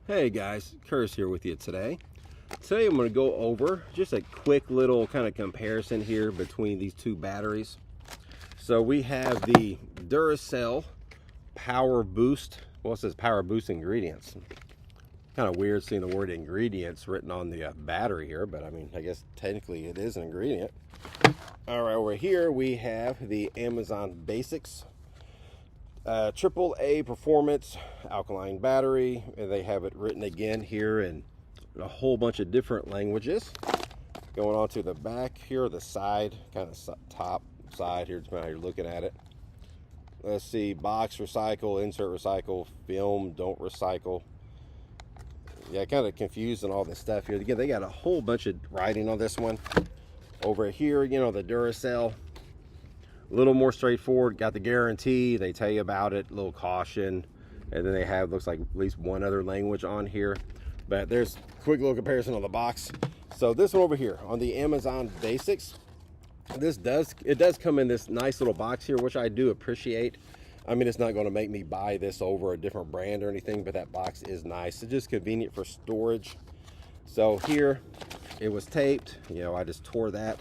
Hey guys, Curtis here with you today. Today I'm going to go over just a quick little kind of comparison here between these two batteries. So we have the Duracell Power Boost. Well, it says Power Boost Ingredients. Kind of weird seeing the word ingredients written on the battery here, but I mean, I guess technically it is an ingredient. All right, over here we have the Amazon Basics AAA Performance Alkaline Battery, and they have it written again here in a whole bunch of different languages. Going on to the back here, the side, kind of top side here, depending on how you're looking at it. Let's see, box recycle, insert recycle, film don't recycle. Yeah, kind of confused on all this stuff here. Again, they got a whole bunch of writing on this one. Over here, you know, the Duracell, a little more straightforward, got the guarantee, they tell you about it, a little caution, and then they have, looks like at least one other language on here. But there's a quick little comparison on the box. So this one over here on the Amazon Basics, it does come in this nice little box here, which I do appreciate. I mean, it's not going to make me buy this over a different brand or anything, but that box is nice. It's just convenient for storage. So here it was taped, you know, I just tore that.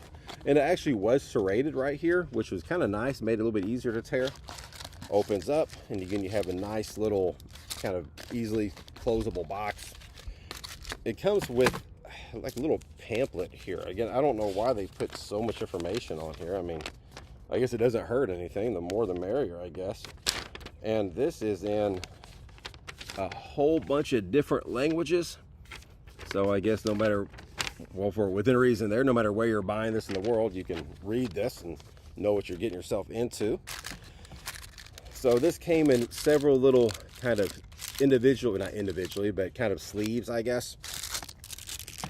And it actually was serrated right here, which was kind of nice, made it a little bit easier to tear. Opens up, and again, you have a nice little kind of easily closable box. It comes with like a little pamphlet here. Again, I don't know why they put so much information on here. I mean, I guess it doesn't hurt anything. The more the merrier, I guess. And this is in a whole bunch of different languages. So I guess no matter, well, for within reason there, no matter where you're buying this in the world, you can read this and know what you're getting yourself into. So this came in several little kind of individual, not individually, but kind of sleeves, I guess.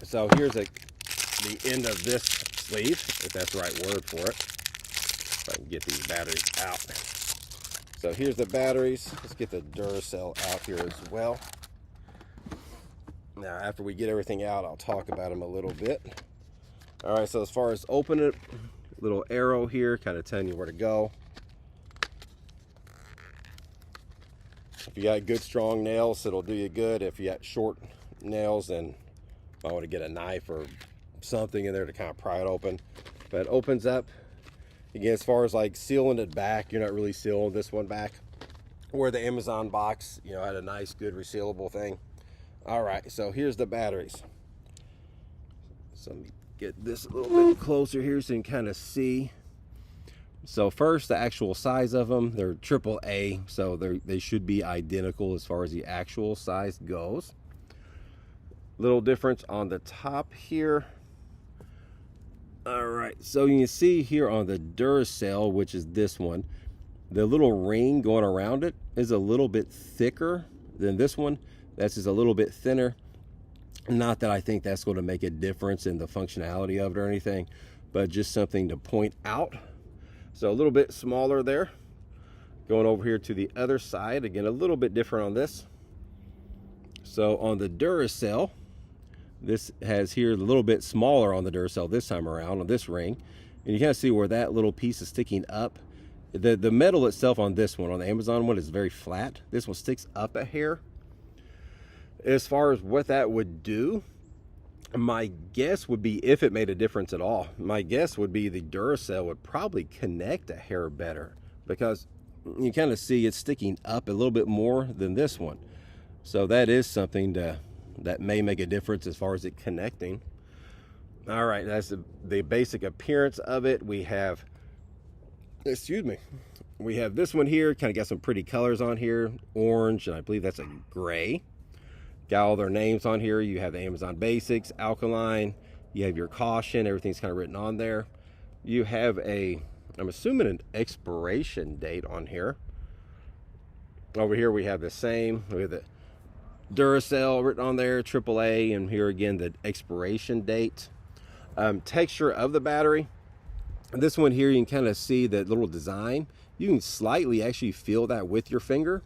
So here's the end of this sleeve, if that's the right word for it. If I can get these batteries out. So here's the batteries. Let's get the Duracell out here as well. Now, after we get everything out, I'll talk about them a little bit. All right, so as far as open it, little arrow here, kind of telling you where to go. If you got good, strong nails, it'll do you good. If you got short nails, then I want to get a knife or something in there to kind of pry it open. But it opens up. Again, as far as like sealing it back, you're not really sealing this one back. Where the Amazon box, you know, had a nice, good resealable thing. All right, so here's the batteries. So let me get this a little bit closer here so you can kind of see. So first, the actual size of them, they're AAA, so they should be identical as far as the actual size goes. Little difference on the top here. All right, so you can see here on the Duracell, which is this one, the little ring going around it is a little bit thicker than this one. That's just a little bit thinner. Not that I think that's going to make a difference in the functionality of it or anything, but just something to point out. So a little bit smaller there. Going over here to the other side, again, a little bit different on this. So on the Duracell, this has here a little bit smaller on the Duracell this time around on this ring. And you kind of see where that little piece is sticking up. The metal itself on this one, on the Amazon one, is very flat. This one sticks up a hair. As far as what that would do, my guess would be, if it made a difference at all, my guess would be the Duracell would probably connect a hair better, because you kind of see it's sticking up a little bit more than this one. So that is something that may make a difference as far as it connecting. All right, that's the basic appearance of it. We have, we have this one here, kind of got some pretty colors on here, orange, and I believe that's a gray. Got all their names on here. You have the Amazon Basics, Alkaline, you have your caution, everything's kind of written on there. You have I'm assuming an expiration date on here. Over here we have the same, we have the Duracell written on there, AAA, and here again the expiration date. Texture of the battery. This one here, you can kind of see that little design. You can slightly actually feel that with your finger.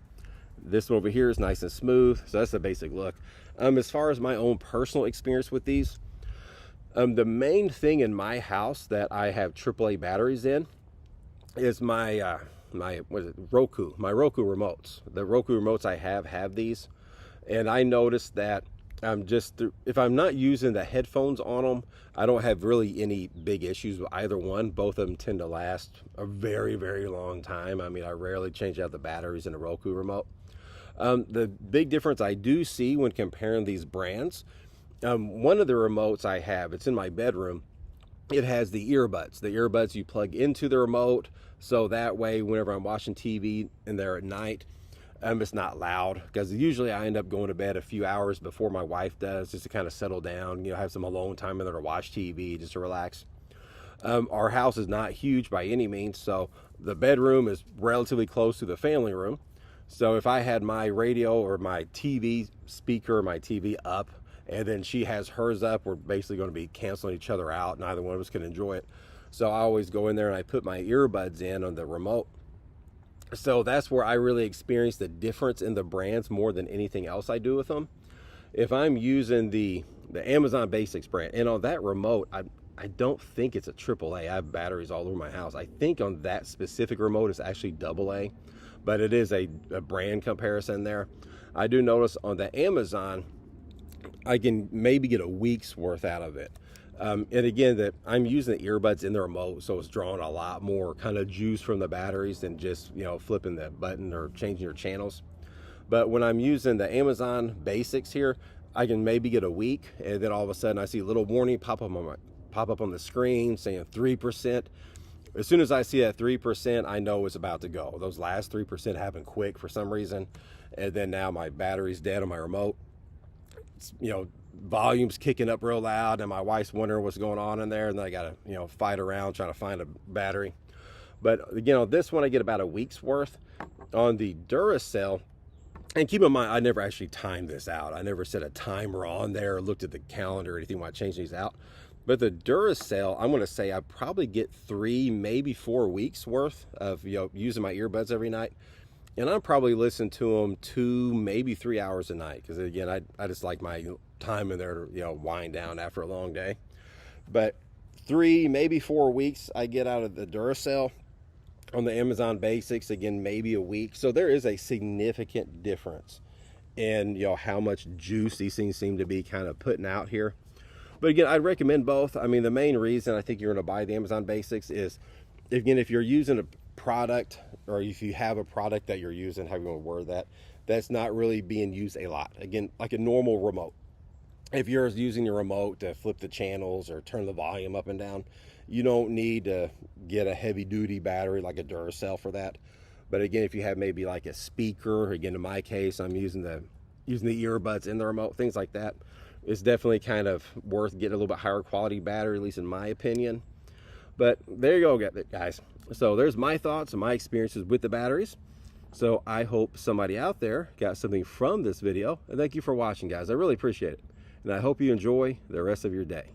This one over here is nice and smooth, so that's the basic look. As far as my own personal experience with these, the main thing in my house that I have AAA batteries in is my Roku remotes. The Roku remotes I have these. And I noticed that if I'm not using the headphones on them, I don't have really any big issues with either one. Both of them tend to last a very, very long time. I mean, I rarely change out the batteries in a Roku remote. The big difference I do see when comparing these brands, one of the remotes I have, it's in my bedroom, it has the earbuds. The earbuds you plug into the remote, so that way whenever I'm watching TV in there at night, it's not loud, because usually I end up going to bed a few hours before my wife does, just to kind of settle down, have some alone time in there to watch TV, just to relax. Our house is not huge by any means, so the bedroom is relatively close to the family room. So if I had my radio or my TV speaker, my TV up, and then she has hers up, we're basically going to be canceling each other out. Neither one of us can enjoy it. So I always go in there and I put my earbuds in on the remote. So that's where I really experience the difference in the brands more than anything else I do with them. If I'm using the Amazon Basics brand, and on that remote, I don't think it's a AAA. I have batteries all over my house. I think on that specific remote it's actually AA, but it is a brand comparison there. I do notice on the Amazon, I can maybe get a week's worth out of it. And again, that I'm using the earbuds in the remote, so it's drawing a lot more kind of juice from the batteries than just, flipping the button or changing your channels. But when I'm using the Amazon Basics here, I can maybe get a week, and then all of a sudden I see a little warning pop up on the screen saying 3%. As soon as I see that 3%, I know it's about to go. Those last 3% happen quick for some reason, and then now my battery's dead on my remote. It's, volume's kicking up real loud, and my wife's wondering what's going on in there, and then I gotta fight around trying to find a battery. But this one I get about a week's worth. On the Duracell, and keep in mind I never actually timed this out, I never set a timer on there or looked at the calendar or anything while I changed these out. But the Duracell, I'm going to say I probably get 3 maybe 4 weeks worth of using my earbuds every night. And I'm probably listening to them 2 maybe 3 hours a night, because again I just like my time in there to wind down after a long day. But 3 maybe 4 weeks I get out of the Duracell. On the Amazon Basics, again, maybe a week. So there is a significant difference in how much juice these things seem to be kind of putting out here. But again, I'd recommend both. I mean, the main reason I think you're going to buy the Amazon Basics is, again, if you're using a product, or if you have a product that you're using, how you want to word that, that's not really being used a lot. Again, like a normal remote. If you're using your remote to flip the channels or turn the volume up and down, you don't need to get a heavy duty battery like a Duracell for that. But again, if you have maybe like a speaker, again, in my case, I'm using the earbuds in the remote, things like that, it's definitely kind of worth getting a little bit higher quality battery, at least in my opinion. But there you go, guys. So there's my thoughts and my experiences with the batteries. So I hope somebody out there got something from this video. And thank you for watching, guys. I really appreciate it. And I hope you enjoy the rest of your day.